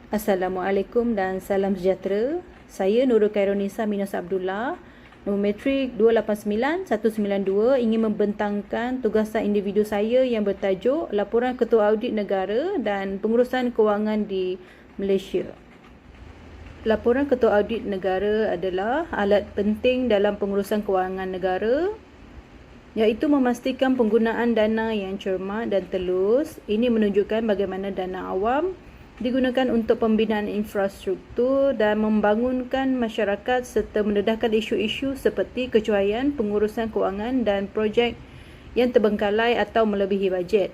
Assalamualaikum dan salam sejahtera. Saya Nurul Khairunisa Minas Abdullah, nombor matrik 289-192, ingin membentangkan tugasan individu saya yang bertajuk Laporan Ketua Audit Negara dan Pengurusan Kewangan di Malaysia. Laporan Ketua Audit Negara adalah alat penting dalam pengurusan kewangan negara, iaitu memastikan penggunaan dana yang cermat dan telus. Ini menunjukkan bagaimana dana awam digunakan untuk pembinaan infrastruktur dan membangunkan masyarakat serta mendedahkan isu-isu seperti kecuaian, pengurusan kewangan dan projek yang terbengkalai atau melebihi bajet.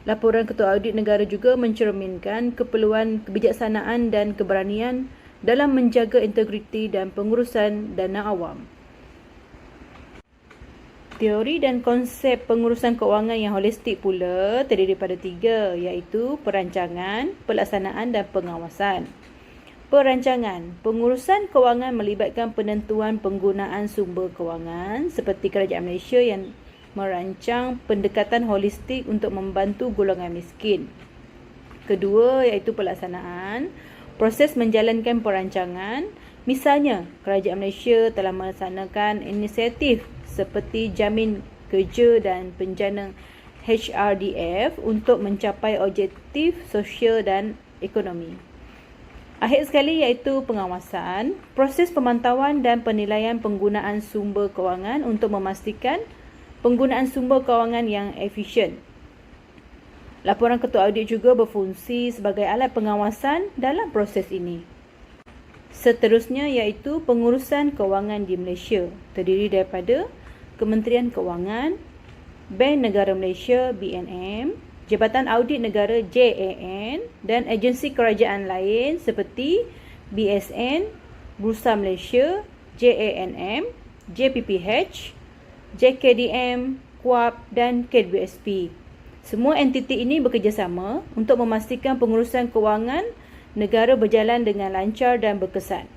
Laporan Ketua Audit Negara juga mencerminkan keperluan kebijaksanaan dan keberanian dalam menjaga integriti dan pengurusan dana awam. Teori dan konsep pengurusan kewangan yang holistik pula terdiri daripada 3, iaitu perancangan, pelaksanaan dan pengawasan. Perancangan, pengurusan kewangan melibatkan penentuan penggunaan sumber kewangan seperti Kerajaan Malaysia yang merancang pendekatan holistik untuk membantu golongan miskin. Kedua, iaitu pelaksanaan, proses menjalankan perancangan. Misalnya, Kerajaan Malaysia telah melaksanakan inisiatif seperti Jamin Kerja dan Penjana HRDF untuk mencapai objektif sosial dan ekonomi. Akhir sekali iaitu pengawasan, proses pemantauan dan penilaian penggunaan sumber kewangan untuk memastikan penggunaan sumber kewangan yang efisien. Laporan Ketua Audit juga berfungsi sebagai alat pengawasan dalam proses ini. Seterusnya iaitu pengurusan kewangan di Malaysia, terdiri daripada Kementerian Kewangan, Bank Negara Malaysia BNM, Jabatan Audit Negara JAN dan agensi kerajaan lain seperti BSN, Bursa Malaysia, JANM, JPPH, JKDM, KUAP dan KWSP. Semua entiti ini bekerjasama untuk memastikan pengurusan kewangan negara berjalan dengan lancar dan berkesan.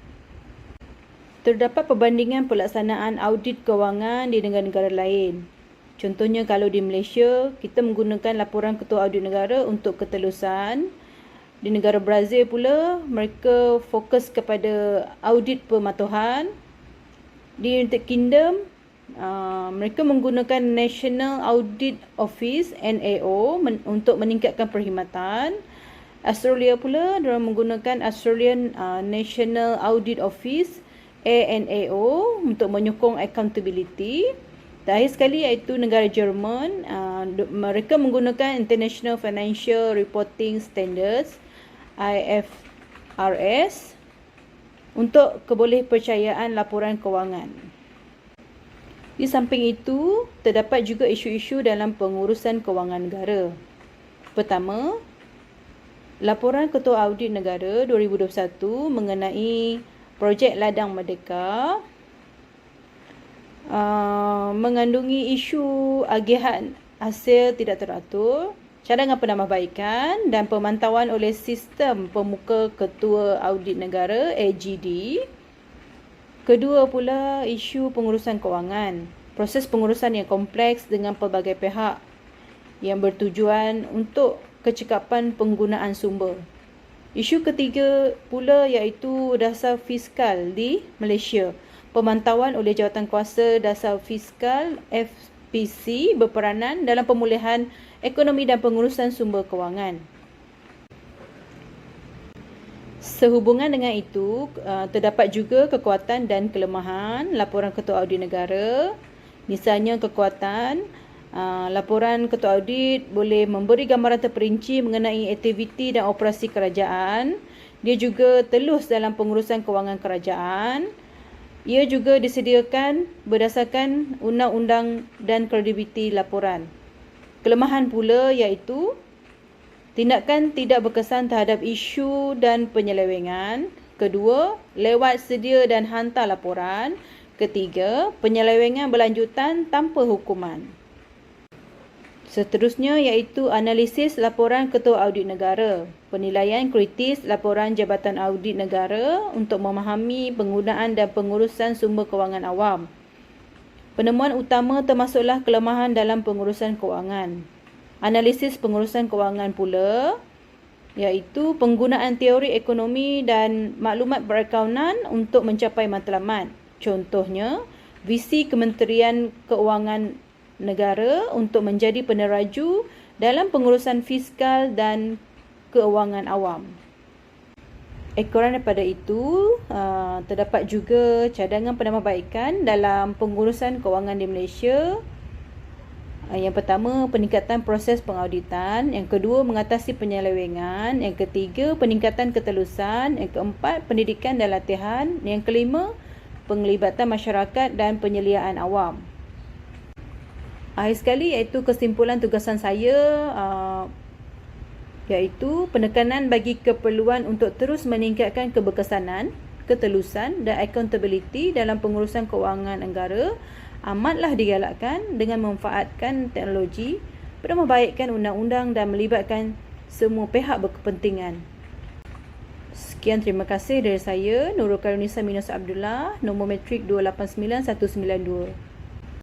Terdapat perbandingan pelaksanaan audit kewangan di negara-negara lain. Contohnya kalau di Malaysia, kita menggunakan laporan Ketua Audit Negara untuk ketelusan. Di negara Brazil pula, mereka fokus kepada audit pematuhan. Di United Kingdom, mereka menggunakan National Audit Office NAO untuk meningkatkan perkhidmatan. Australia pula, mereka menggunakan Australian National Audit Office ANAO untuk menyokong accountability. Dan akhir sekali iaitu negara Jerman, mereka menggunakan International Financial Reporting Standards IFRS untuk kebolehpercayaan laporan kewangan. Di samping itu, terdapat juga isu-isu dalam pengurusan kewangan negara. Pertama, Laporan Ketua Audit Negara 2021 mengenai Projek Ladang Merdeka mengandungi isu agihan hasil tidak teratur, cadangan penambahbaikan dan pemantauan oleh Sistem Pemuka Ketua Audit Negara AGD. Kedua pula isu pengurusan kewangan, proses pengurusan yang kompleks dengan pelbagai pihak yang bertujuan untuk kecekapan penggunaan sumber. Isu ketiga pula iaitu dasar fiskal di Malaysia. Pemantauan oleh Jawatankuasa Dasar Fiskal FPC berperanan dalam pemulihan ekonomi dan pengurusan sumber kewangan. Sehubungan dengan itu, terdapat juga kekuatan dan kelemahan laporan Ketua Audit Negara. Misalnya kekuatan, laporan Ketua Audit boleh memberi gambaran terperinci mengenai aktiviti dan operasi kerajaan. Dia juga telus dalam pengurusan kewangan kerajaan. Ia juga disediakan berdasarkan undang-undang dan kredibiliti laporan. Kelemahan pula iaitu tindakan tidak berkesan terhadap isu dan penyelewengan. Kedua, lewat sedia dan hantar laporan. Ketiga, penyelewengan berlanjutan tanpa hukuman. Seterusnya iaitu analisis laporan Ketua Audit Negara, penilaian kritis laporan Jabatan Audit Negara untuk memahami penggunaan dan pengurusan sumber kewangan awam. Penemuan utama termasuklah kelemahan dalam pengurusan kewangan. Analisis pengurusan kewangan pula iaitu penggunaan teori ekonomi dan maklumat berakaunan untuk mencapai matlamat. Contohnya, visi Kementerian Keuangan Negara untuk menjadi peneraju dalam pengurusan fiskal dan keuangan awam. Ekoran daripada itu, terdapat juga cadangan penambahbaikan dalam pengurusan kewangan di Malaysia. Yang pertama, peningkatan proses pengauditan. Yang kedua, mengatasi penyelewengan. Yang ketiga, peningkatan ketelusan. Yang keempat, pendidikan dan latihan. Yang kelima, penglibatan masyarakat dan penyeliaan awam. Akhir sekali, iaitu kesimpulan tugasan saya, iaitu penekanan bagi keperluan untuk terus meningkatkan keberkesanan, ketelusan dan accountability dalam pengurusan kewangan negara amatlah digalakkan dengan memanfaatkan teknologi, membaikkan undang-undang dan melibatkan semua pihak berkepentingan. Sekian, terima kasih dari saya, Nurul Karunisa Minus Abdullah, nombor matrik 289192.